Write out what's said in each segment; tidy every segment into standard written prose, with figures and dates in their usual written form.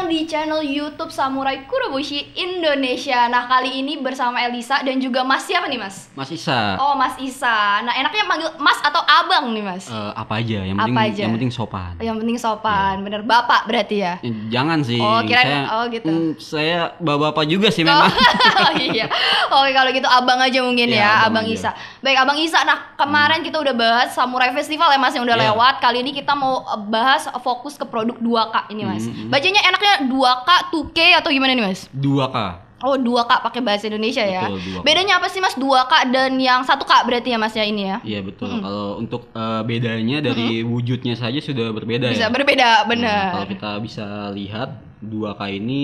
datang di channel YouTube Samurai Kurobushi Indonesia. Nah, kali ini bersama Elisa dan juga Mas siapa nih, Mas? Mas Isa. Oh, Mas Isa. Nah, enaknya panggil Mas atau Abang nih, Mas? Apa aja, yang penting Apa aja? yang penting sopan. Yang penting sopan, bener. Bapak berarti ya? Jangan sih. Oh, kirain saya, gitu. Saya bapak juga sih memang. Oh iya. Oke, kalau gitu Abang aja mungkin ya, Abang aja. Isa. Baik, Abang Isa. Nah, kemarin kita udah bahas Samurai Festival ya, Mas, yang udah lewat. Kali ini kita mau bahas fokus ke produk 2K ini, Mas. Bacanya enaknya 2K, 2K atau gimana nih, Mas? 2K. Oh, 2K pakai bahasa Indonesia ya. Betul, 2K. Bedanya apa sih, Mas, 2K dan yang 1K berarti ya, Mas, ya ini ya? Iya, betul. Kalau untuk bedanya dari wujudnya saja sudah berbeda Bisa ya. berbeda, benar. Kalau kita bisa lihat 2K ini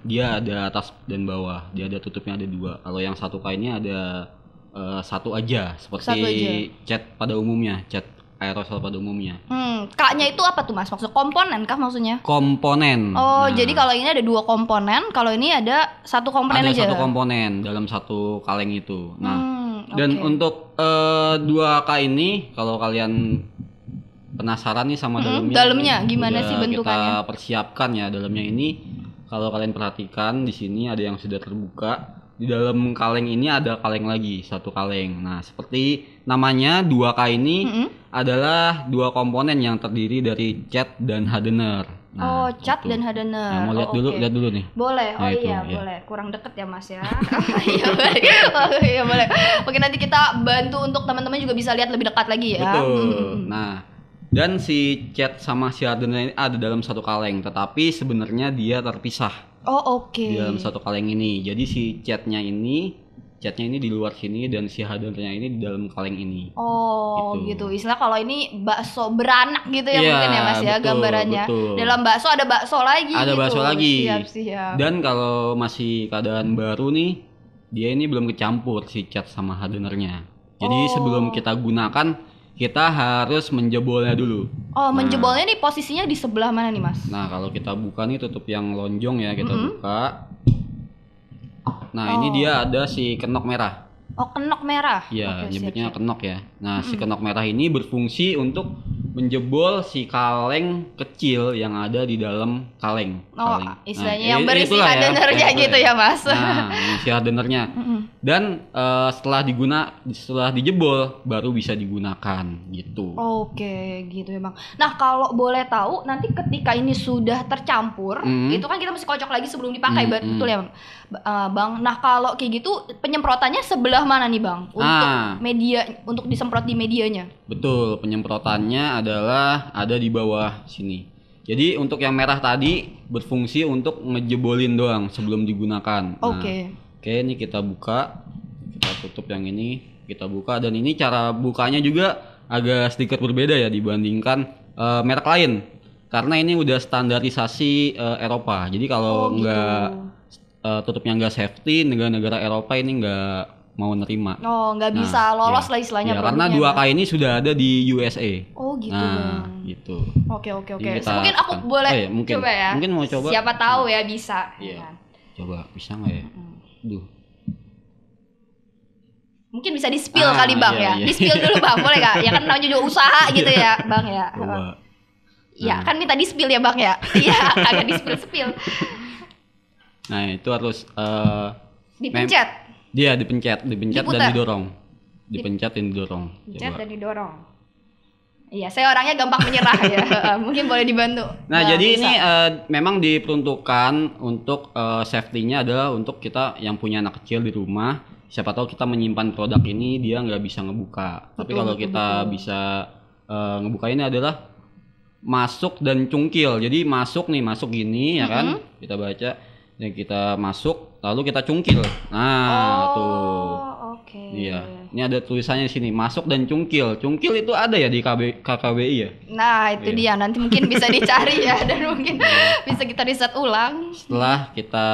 dia ada atas dan bawah. Dia ada tutupnya ada 2. Kalau yang 1K ini ada satu aja seperti Satu aja. cat pada umumnya, cat aerosol pada umumnya. K-nya itu apa tuh, Mas? Maksud komponen kah maksudnya? Komponen. Oh, Nah, jadi kalau ini ada 2 komponen, kalau ini ada 1 komponen ada aja. satu komponen dalam satu kaleng itu. Nah, dan oke. untuk 2K ini kalau kalian penasaran nih sama dalamnya gimana udah sih bentukannya? Kita persiapkan ya dalamnya ini. Kalau kalian perhatikan di sini ada yang sudah terbuka. Di dalam kaleng ini ada kaleng lagi, satu kaleng. Nah, seperti namanya 2K ini adalah 2 komponen yang terdiri dari cat dan hardener. Oh, Nah, cat itu. dan hardener. Nah, mau lihat Oh, dulu, oke. lihat dulu nih. Boleh. Oh Nah, itu, iya, ya. boleh. Kurang deket ya, Mas ya. Iya, boleh. Oh, iya, boleh. Oke, nanti kita bantu untuk teman-teman juga bisa lihat lebih dekat lagi ya. Betul. Nah, dan si cat sama si hardener ini ada dalam satu kaleng, tetapi sebenarnya dia terpisah Oh, oke. di dalam satu kaleng ini. Jadi si catnya ini di luar sini dan si hardenernya ini di dalam kaleng ini. Oh, Gitu. gitu. Istilah kalau ini bakso beranak gitu ya, Iya, mungkin ya, Mas ya, betul, gambarannya. betul. Dalam bakso ada bakso lagi Ada gitu. bakso lagi. Siap. Dan kalau masih keadaan baru nih, dia ini belum kecampur si cat sama hardenernya. Jadi sebelum kita gunakan, kita harus menjebolnya dulu. Oh, menjebolnya nih posisinya di sebelah mana nih, Mas? Nah, kalau kita buka nih tutup yang lonjong ya, kita buka. Nah, ini dia ada si kenok merah. Oh, kenok merah. Iya, Oke, nyebutnya siap. kenok ya. Nah, si kenok merah ini berfungsi untuk menjebol si kaleng kecil yang ada di dalam kaleng. Oh, Kaleng. istilahnya Nah, yang berisi itulah ya, hardenernya yang gitu itulah ya, Mas. Nah, ini si hardenernya. Dan setelah dijebol baru bisa digunakan gitu. Oke, gitu ya, Bang. Nah, kalau boleh tahu nanti ketika ini sudah tercampur, itu kan kita mesti kocok lagi sebelum dipakai, betul ya, Bang? Nah, kalau kayak gitu penyemprotannya sebelah mana nih, Bang? Untuk media, untuk disemprot di medianya. Betul, penyemprotannya adalah ada di bawah sini. Jadi untuk yang merah tadi berfungsi untuk ngejebolin doang sebelum digunakan. Nah, Oke. Oke, ini kita buka. Kita tutup yang ini, kita buka, dan ini cara bukanya juga agak sedikit berbeda ya dibandingkan merek lain. Karena ini udah standarisasi Eropa. Jadi kalau tutupnya nggak safety, negara-negara Eropa ini nggak mau nerima. Oh, nggak bisa lolos ya. lah istilahnya Ya, karena produknya, 2K ini sudah ada di USA. Oh, gitu, Nah, Bang. gitu. Oke. Jadi kita Mungkin aku akan- boleh iya, mungkin. coba ya. Mungkin mau coba. Siapa tahu ya bisa. Iya. Ya kan? Coba bisa nggak ya? Duh. Mungkin bisa di-spill kali, Bang, iya, ya. iya. Di-spill dulu, Bang. Boleh nggak? Ya kan namanya juga usaha gitu ya, Bang ya. Coba. Iya, kan minta di-spill ya, Bang ya. Iya, agak di-spill. Nah, itu harus Dipencet. dia dipencet Diputar. dan didorong. Dipencet dan didorong. Pencet Coba. dan didorong. Iya, saya orangnya gampang menyerah ya. Mungkin boleh dibantu. Nah, jadi bisa. ini memang diperuntukkan untuk safety-nya adalah untuk kita yang punya anak kecil di rumah. Siapa tahu kita menyimpan produk ini dia nggak bisa ngebuka. Tapi kalau kita bisa ngebuka ini adalah masuk dan cungkil. Jadi masuk gini ya kan. Kita baca dan kita masuk lalu kita cungkil. Nah, tuh. Oke. Iya. Ini ada tulisannya di sini, masuk dan cungkil. Cungkil itu ada ya di KKBI ya? Nah, itu dia. Nanti mungkin bisa dicari ya dan mungkin bisa kita riset ulang. Setelah kita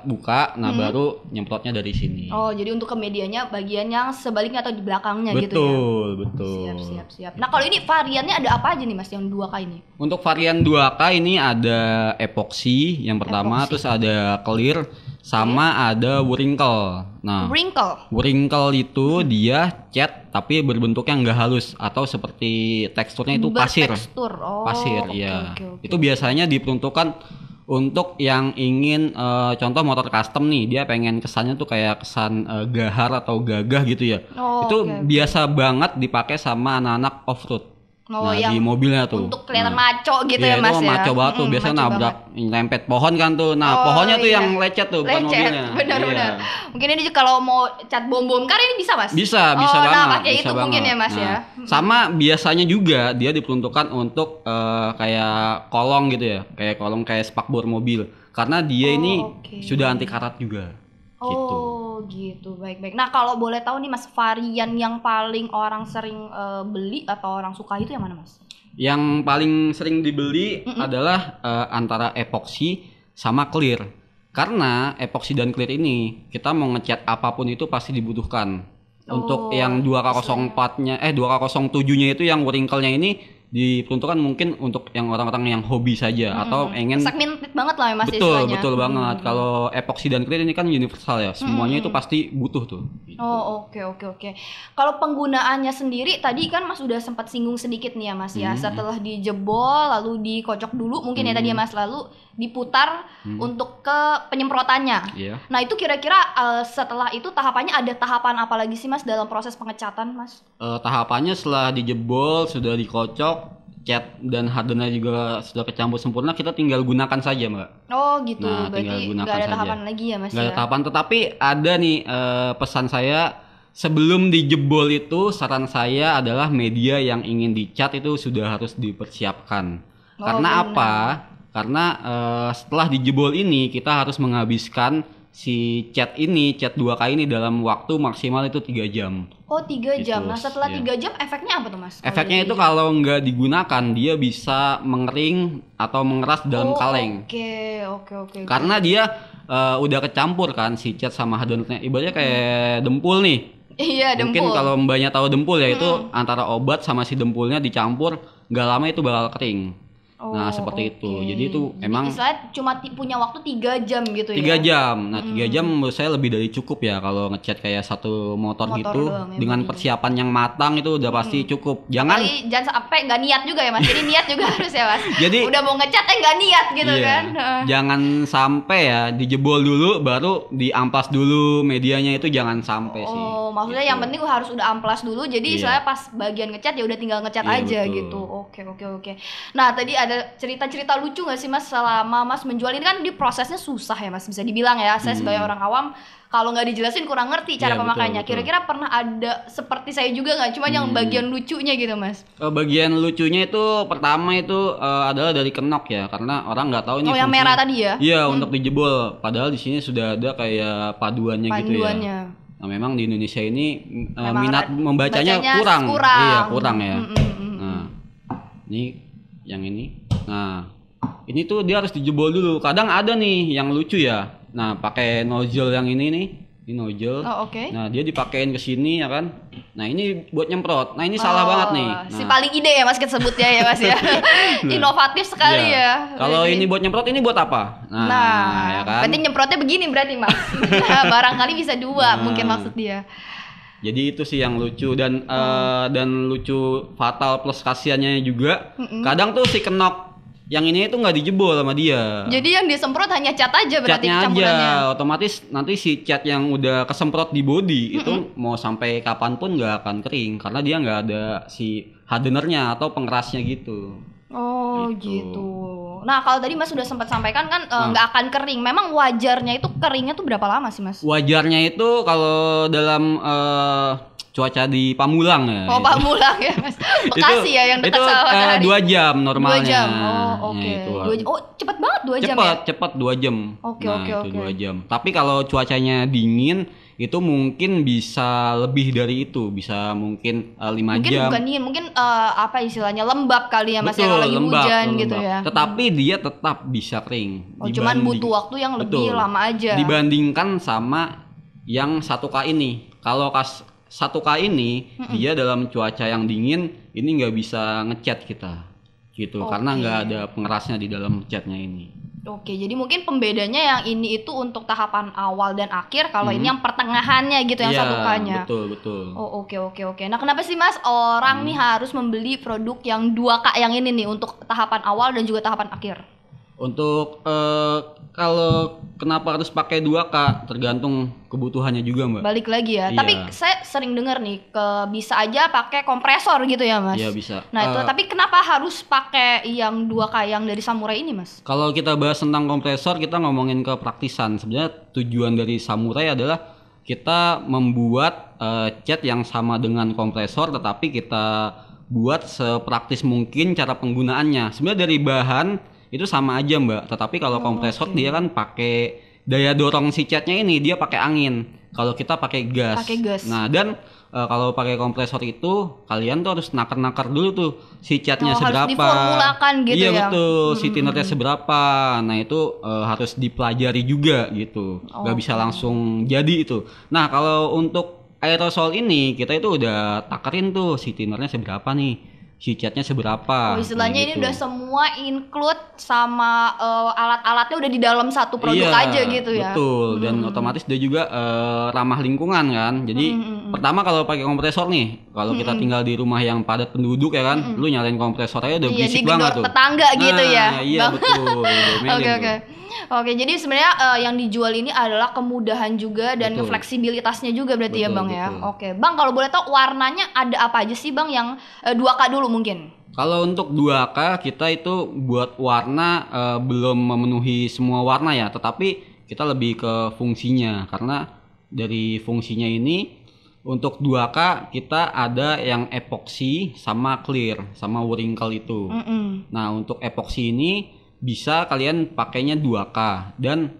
buka, nah baru nyemprotnya dari sini. Oh, jadi untuk ke medianya bagian yang sebaliknya atau di belakangnya gitu ya. Betul. Siap. Nah, kalau ini variannya ada apa aja nih, Mas, yang 2K ini? Untuk varian 2K ini ada epoxy yang pertama, terus ada clear, sama ada wrinkle. Nah, wrinkle itu dia cat tapi berbentuknya nggak halus atau seperti teksturnya itu pasir. Bertekstur. Oh, Pasir, oke, ya. oke. Itu biasanya diperuntukkan untuk yang ingin contoh motor custom nih, dia pengen kesannya tuh kayak kesan gahar atau gagah gitu ya. Itu biasa banget dipakai sama anak-anak off-road. Nah, di mobilnya tuh. Untuk kelihatan maco gitu ya, Mas ya. Maco banget tuh, biasanya nabrak nyempet pohon kan tuh. Nah, pohonnya tuh yang lecet tuh, bukan mobilnya. Benar-benar. Mungkin ini kalau mau cat bom-bom kar ini bisa, Mas? Bisa banget. Nah, pakai itu banget. Mungkin ya, Mas ya. Sama biasanya juga dia diperuntukkan untuk kayak kolong gitu ya. Kayak kolong kayak spakbor mobil. Karena dia ini sudah anti karat juga. Gitu. Baik. Nah, kalau boleh tahu nih Mas, varian yang paling orang sering beli atau orang suka itu yang mana, Mas? Yang paling sering dibeli adalah antara epoxy sama clear. Karena epoxy dan clear ini kita mau ngecat apapun itu pasti dibutuhkan. Untuk yang 2K04-nya 2K07-nya itu yang wrinkle-nya ini diperuntukkan mungkin untuk yang orang-orang yang hobi saja atau ingin segmented banget lah ya, Mas, istilahnya. Betul banget. Kalau epoxy dan clear ini kan universal ya, semuanya itu pasti butuh tuh gitu. Oke. Kalau penggunaannya sendiri tadi kan Mas udah sempat singgung sedikit nih ya, Mas ya. Setelah dijebol lalu dikocok dulu mungkin ya tadi ya, Mas, lalu diputar untuk ke penyemprotannya. Nah, itu kira-kira setelah itu tahapannya ada tahapan apa lagi sih, Mas, dalam proses pengecatan, Mas? Tahapannya setelah dijebol, sudah dikocok, cat dan hardener juga sudah kecampur sempurna, kita tinggal gunakan saja, Mbak. Gitu. Nah, berarti nggak ada tahapan lagi ya, Mas? Nggak ada tahapan, tetapi ada nih pesan saya, sebelum dijebol itu saran saya adalah media yang ingin dicat itu sudah harus dipersiapkan. Karena apa? Karena setelah dijebol ini kita harus menghabiskan si cat 2K ini dalam waktu maksimal itu 3 jam. 3 jam. Nah, setelah 3 jam efeknya apa tuh, Mas? Efeknya itu kalau nggak digunakan dia bisa mengering atau mengeras dalam kaleng. Oke. Karena dia udah kecampur kan si cat sama hardenernya. Ibaratnya kayak dempul nih. Iya, dempul. Mungkin kalau Mbaknya tahu dempul ya itu antara obat sama si dempulnya dicampur, nggak lama itu bakal kering. Nah, seperti itu. Jadi itu emang istilahnya cuma punya waktu 3 jam gitu 3 jam. Nah, 3 jam menurut saya lebih dari cukup ya kalau ngecat kayak satu motor gitu dengan persiapan yang matang itu udah pasti cukup. Jangan sampai nggak niat juga ya, Mas. Jadi niat juga harus ya, Mas. Jadi udah mau ngecat nggak niat gitu kan. Jangan sampai ya dijebol dulu baru diamplas dulu medianya, itu jangan sampai sih. Maksudnya yang penting harus udah amplas dulu. Jadi saya pas bagian ngecat ya udah tinggal ngecat aja gitu. Oke. Nah, tadi ada cerita-cerita lucu nggak sih, Mas, selama Mas menjual ini kan di prosesnya susah ya, Mas, bisa dibilang ya. Saya sebagai orang awam kalau nggak dijelasin kurang ngerti cara pemakaiannya. Kira-kira pernah ada seperti saya juga nggak? Cuma yang bagian lucunya gitu, Mas. Bagian lucunya itu pertama itu adalah dari kenok ya, karena orang nggak tahu ini. Yang merah tadi ya? Iya, untuk dijebol. Padahal di sini sudah ada kayak paduannya gitu ya. Nah, memang di Indonesia ini minat membacanya kurang. Iya, kurang ya. Nah, ini yang ini. Nah, ini tuh dia harus dijebol dulu. Kadang ada nih yang lucu ya. Nah, pakai nozzle yang ini nih. Ini nozzle. Nah, dia dipakein ke sini ya kan. Nah, ini buat nyemprot. Nah, ini salah banget nih. Nah, si paling ide ya, Mas, kita sebutnya ya, Mas ya. Inovatif sekali ya. Kalau ini buat nyemprot, ini buat apa? Nah, ya kan. Berarti nyemprotnya begini berarti, Mas. Barangkali bisa dua mungkin maksud dia. Jadi itu sih yang lucu dan lucu fatal plus kasihannya juga. Kadang tuh si kenok yang ini itu nggak dijebol sama dia. Jadi yang disemprot hanya cat aja berarti campurannya. Aja. Otomatis nanti si cat yang udah kesemprot di body itu mau sampai kapanpun nggak akan kering karena dia nggak ada si hardenernya atau pengerasnya gitu. Gitu. Nah, kalau tadi Mas sudah sempat sampaikan kan nggak akan kering. Memang wajarnya itu keringnya tuh berapa lama sih, Mas? Wajarnya itu kalau dalam cuaca di Pamulang ya. Pamulang ya, Mas. Bekasi ya yang dekat sama matahari. 2 jam normalnya. 2 jam. Oke. Cepet banget 2 jam ya? Cepet 2 jam. Oke. 2 jam. Tapi kalau cuacanya dingin itu mungkin bisa lebih dari itu, bisa mungkin 5 jam. Mungkin bukan dingin, mungkin apa istilahnya lembab kali ya, Mas. Betul, ya kalau lagi hujan lembab. Gitu ya. Tetapi dia tetap bisa kering. Cuman butuh waktu yang lebih lama aja. Dibandingkan sama yang 1K ini. Kalau 1K ini dia dalam cuaca yang dingin ini nggak bisa ngecat kita gitu karena nggak ada pengerasnya di dalam catnya ini. Jadi mungkin pembedanya yang ini itu untuk tahapan awal dan akhir, kalau ini yang pertengahannya gitu yang 1K-nya. Betul. Oke. Nah, kenapa sih, Mas, orang nih harus membeli produk yang 2K yang ini nih untuk tahapan awal dan juga tahapan akhir? Untuk kalau kenapa harus pakai 2K tergantung kebutuhannya juga, Mbak. Balik lagi ya. Iya. Tapi saya sering dengar nih bisa aja pakai kompresor gitu ya, Mas. Iya, bisa. Nah, itu tapi kenapa harus pakai yang 2K yang dari Samurai ini, Mas? Kalau kita bahas tentang kompresor, kita ngomongin kepraktisan. Sebenarnya tujuan dari Samurai adalah kita membuat cat yang sama dengan kompresor, tetapi kita buat sepraktis mungkin cara penggunaannya. Sebenarnya dari bahan itu sama aja, Mbak. Tetapi kalau kompresor dia kan pakai daya dorong si catnya ini, dia pakai angin. Kalau kita pakai gas. Nah, dan kalau pakai kompresor itu kalian tuh harus nakar-nakar dulu tuh si catnya seberapa. Harus diformulakan gitu iya, ya. Iya betul, si tinernya seberapa. Nah, itu harus dipelajari juga gitu. Gak bisa langsung jadi itu. Nah, kalau untuk aerosol ini kita itu udah takarin tuh si tinernya seberapa nih. Si catnya seberapa. Istilahnya ini udah semua include sama alat-alatnya udah di dalam satu produk aja gitu ya. Betul, dan otomatis dia juga ramah lingkungan kan. Jadi pertama kalau pakai kompresor nih, kalau kita tinggal di rumah yang padat penduduk ya kan, lu nyalain kompresor aja udah berisik banget tuh. Tetangga gitu ya. Iya betul. Oke, jadi sebenarnya yang dijual ini adalah kemudahan juga dan fleksibilitasnya juga berarti ya, Bang ya. Oke, Bang, kalau boleh tahu warnanya ada apa aja sih, Bang, yang 2K dulu mungkin? Kalau untuk 2K kita itu buat warna belum memenuhi semua warna ya, tetapi kita lebih ke fungsinya, karena dari fungsinya ini untuk 2K kita ada yang epoxy sama clear sama wrinkle itu. Nah, untuk epoxy ini bisa kalian pakainya 2K dan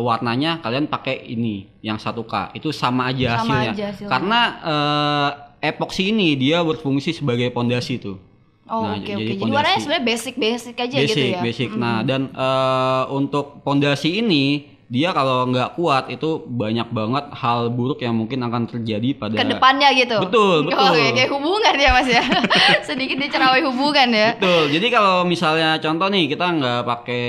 warnanya kalian pakai ini yang 1K. Itu sama aja hasilnya. Karena epoxy ini dia berfungsi sebagai pondasi tuh. Jadi warnanya sebenarnya basic aja gitu ya. Basic. Nah, dan untuk pondasi ini dia kalau nggak kuat itu banyak banget hal buruk yang mungkin akan terjadi pada kedepannya gitu. Betul. Kayak hubungan ya, Mas ya. Sedikit dicerawai hubungan ya. Betul. Jadi kalau misalnya contoh nih kita nggak pakai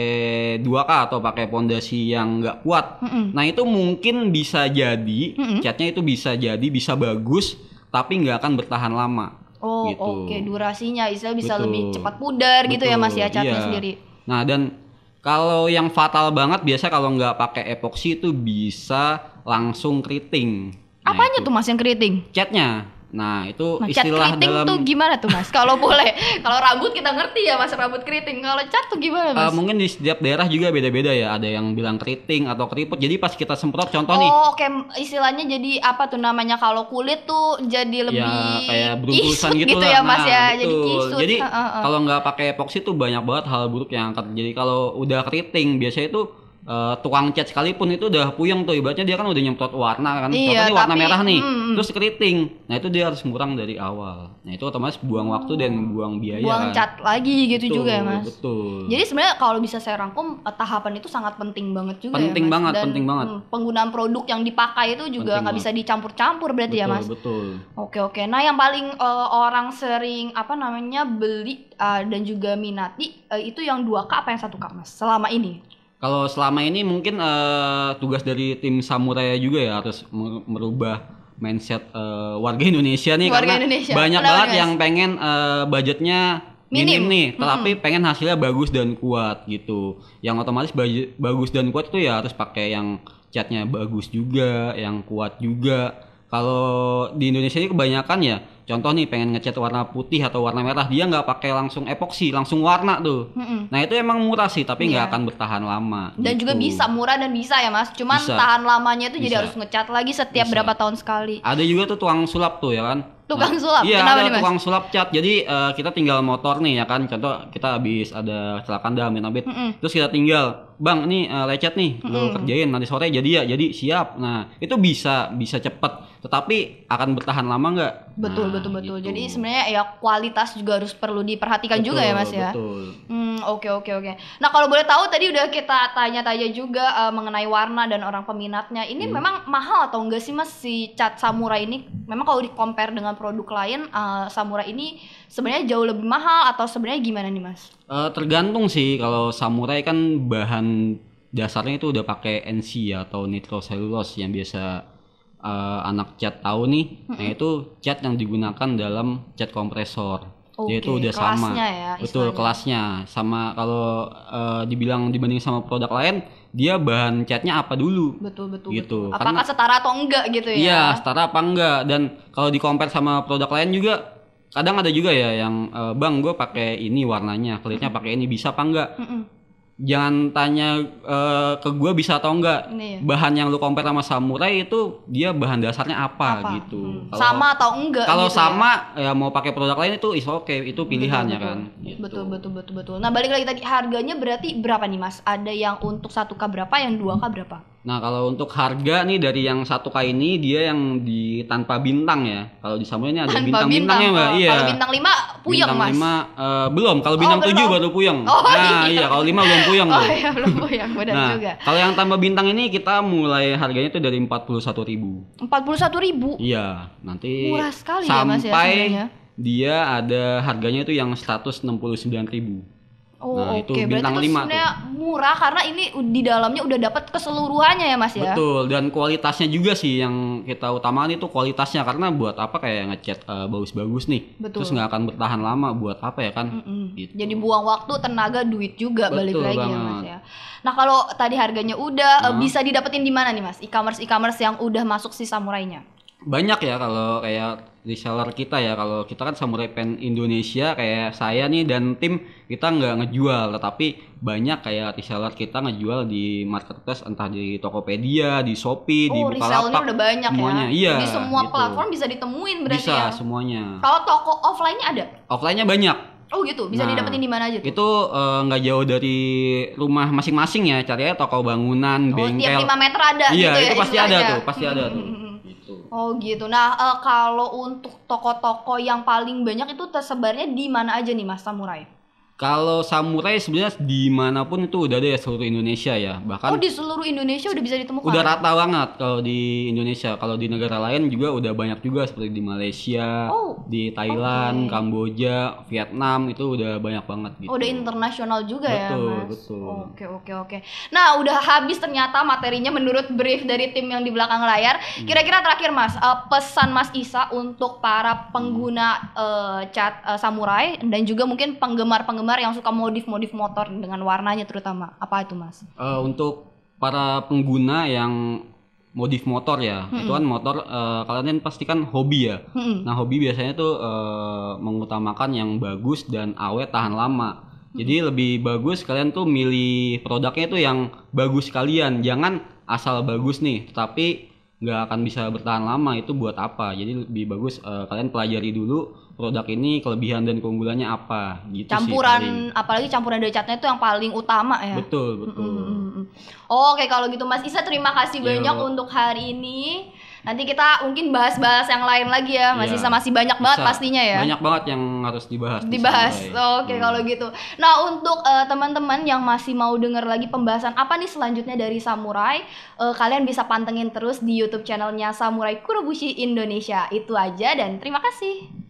2K atau pakai pondasi yang nggak kuat, nah itu mungkin bisa jadi catnya itu bisa bagus, tapi nggak akan bertahan lama. Gitu. Durasinya istilah bisa lebih cepat pudar gitu ya, Mas ya, catnya sendiri. Nah, dan kalau yang fatal banget biasa kalau nggak pakai epoxy itu bisa langsung keriting. Apanya tuh, Mas, yang keriting? Catnya. Nah, itu istilah keriting dalam tuh gimana tuh, Mas? Kalau boleh. Kalau rambut kita ngerti ya, Mas, rambut keriting. Kalau cat tuh gimana, Mas? Mungkin di setiap daerah juga beda-beda ya. Ada yang bilang keriting atau keriput. Jadi pas kita semprot contoh nih. Oke, istilahnya jadi apa tuh namanya, kalau kulit tuh jadi lebih kayak beruntusan gitu ya, Mas ya. Betul. Jadi kisut. Jadi kalau nggak pakai epoxy tuh banyak banget hal buruk yang akan terjadi. Kalau udah keriting biasanya itu tukang cat sekalipun itu udah puyeng tuh, ibaratnya dia kan udah nyemprot warna kan, contohnya warna merah nih, terus keriting, nah itu dia harus ngurang dari awal, nah itu otomatis buang waktu dan buang biaya, buang cat lagi gitu. Betul, juga ya, Mas. Betul. Jadi sebenarnya kalau bisa saya rangkum, tahapan itu sangat penting banget juga penting ya, Mas. Penting banget. Penggunaan produk yang dipakai itu juga nggak bisa dicampur-campur berarti ya, Mas. Betul. Oke. Nah, yang paling orang sering beli dan juga minati itu yang 2K apa yang 1K, Mas? Selama ini? Kalau selama ini mungkin tugas dari tim Samurai juga ya harus merubah mindset warga Indonesia nih, karena banyak banget yang pengen budgetnya minim nih, tetapi pengen hasilnya bagus dan kuat gitu. Yang otomatis bagus dan kuat itu ya harus pakai yang catnya bagus juga, yang kuat juga. Kalau di Indonesia ini kebanyakan ya, contoh nih pengen ngecat warna putih atau warna merah, dia nggak pakai langsung epoxy, langsung warna tuh. Nah itu emang murah sih, tapi nggak akan bertahan lama. Dan gitu. juga bisa murah dan bisa ya, Mas. Cuman tahan lamanya itu jadi harus ngecat lagi setiap berapa tahun sekali. Ada juga tuh tukang sulap tuh ya kan. Tukang sulap? Iya, kenapa ada nih, Mas? tukang sulap cat. Jadi kita tinggal motor nih ya kan. Contoh kita habis ada kecelakaan dah, amit-amit. Terus kita tinggal, Bang, ini lecet nih, lu kerjain nanti sore jadi ya. Jadi siap. Nah, itu bisa cepet. Tetapi akan bertahan lama nggak? Betul. Gitu. Jadi sebenarnya ya kualitas juga harus perlu diperhatikan juga ya, Mas ya. Betul. Oke. Nah, kalau boleh tahu tadi udah kita tanya-tanya juga mengenai warna dan orang peminatnya. Ini memang mahal atau enggak sih, Mas, si cat Samurai ini? Memang kalau di-compare dengan produk lain, Samurai ini sebenarnya jauh lebih mahal atau sebenarnya gimana nih, Mas? Tergantung sih. Kalau Samurai kan bahan dasarnya itu udah pakai NC atau nitrocellulose yang biasa anak cat tahu nih. Nah itu cat yang digunakan dalam cat kompresor. Dia itu udah sama. Ya, betul, kelasnya sama. Kalau dibilang dibanding sama produk lain, dia bahan catnya apa dulu. Betul gitu. Apakah setara atau enggak gitu ya? Iya, setara apa enggak. Dan kalau di compare sama produk lain juga kadang ada juga ya yang bang, gue pakai ini warnanya, kulitnya pakai ini, bisa apa enggak? Jangan tanya ke gue bisa atau enggak. Bahan yang lu compare sama Samurai itu dia bahan dasarnya apa? Gitu. Sama atau enggak? Kalau gitu sama ya mau pakai produk lain itu is oke, itu pilihan ya kan. Gitu. Betul. Nah, balik lagi tadi, harganya berarti berapa nih Mas? Ada yang untuk 1K berapa, yang 2K berapa? Nah, kalau untuk harga nih dari yang 1K ini dia yang di tanpa bintang ya. Kalau di Samurai ini ada bintang-bintangnya, Mbak. Iya. Kalau bintang 5 puyeng, bintang Mas. 5 belum. Kalau bintang 7 baru puyeng. Iya, kalau 5 belum puyeng. Iya, belum puyeng, benar juga. Kalau yang tambah bintang ini kita mulai harganya tuh dari 41.000. 41.000. Iya, nanti murah sekali sampai ya, Mas, ya, sebenarnya. Dia ada harganya itu yang 169.000. Oh, itu berarti bintang 5 sebenarnya murah karena ini di dalamnya udah dapat keseluruhannya ya Mas ya. Betul, dan kualitasnya juga sih yang kita utamakan itu kualitasnya, karena buat apa kayak ngecat bagus-bagus nih. Betul. Terus nggak akan bertahan lama, buat apa ya kan? Gitu. Jadi buang waktu, tenaga, duit juga. Betul, balik lagi banget. Ya Mas ya. Nah, kalau tadi harganya udah bisa didapetin di mana nih Mas? E-commerce yang udah masuk si Samurainya. Banyak ya kalau kayak reseller kita ya. Kalau kita kan Samurai Pen Indonesia, kayak saya nih dan tim kita nggak ngejual, tetapi banyak kayak reseller kita ngejual di marketplace, entah di Tokopedia, di Shopee, di Bukalapak, udah banyak semuanya. Ya. Iya, di semua gitu. Platform bisa ditemuin berarti bisa, ya. Bisa semuanya. Kalau toko offline-nya ada? Offline-nya banyak. Oh gitu, bisa didapetin di mana aja tuh? Itu nggak jauh dari rumah masing-masing ya, cari aja toko bangunan, bengkel. Tiap 5 meter ada iya, gitu ya. Itu pasti ada tuh, pasti ada tuh. Oh gitu. Nah, kalau untuk toko-toko yang paling banyak itu tersebarnya di mana aja nih Mas Samurai? Kalau Samurai sebenarnya dimanapun itu udah ada ya, seluruh Indonesia ya. Bahkan di seluruh Indonesia udah bisa ditemukan? Udah rata banget kalau di Indonesia. Kalau di negara lain juga udah banyak juga, seperti di Malaysia, di Thailand, Kamboja, Vietnam, itu udah banyak banget gitu. Udah internasional juga ya Mas? Betul. Oke. Nah, udah habis ternyata materinya menurut brief dari tim yang di belakang layar. Kira-kira terakhir Mas, pesan Mas Isa untuk para pengguna cat Samurai dan juga mungkin penggemar yang suka modif motor dengan warnanya terutama, apa itu Mas? Untuk para pengguna yang modif motor ya, itu kan motor kalian pasti kan hobi ya. Nah, hobi biasanya tuh mengutamakan yang bagus dan awet, tahan lama. Jadi lebih bagus kalian tuh milih produknya tuh yang bagus kalian, jangan asal bagus nih tetapi nggak akan bisa bertahan lama. Itu buat apa? Jadi lebih bagus kalian pelajari dulu produk ini kelebihan dan keunggulannya apa gitu. Campuran, apalagi campuran dari catnya itu yang paling utama ya. Betul. Oke, kalau gitu Mas Isa, terima kasih banyak untuk hari ini. Nanti kita mungkin bahas-bahas yang lain lagi ya. Mas Isa masih banyak banget pastinya ya. Banyak banget yang harus dibahas. Oke, kalau gitu. Nah, untuk teman-teman yang masih mau denger lagi pembahasan apa nih selanjutnya dari Samurai, kalian bisa pantengin terus di YouTube channelnya Samurai Kurobushi Indonesia. Itu aja dan terima kasih.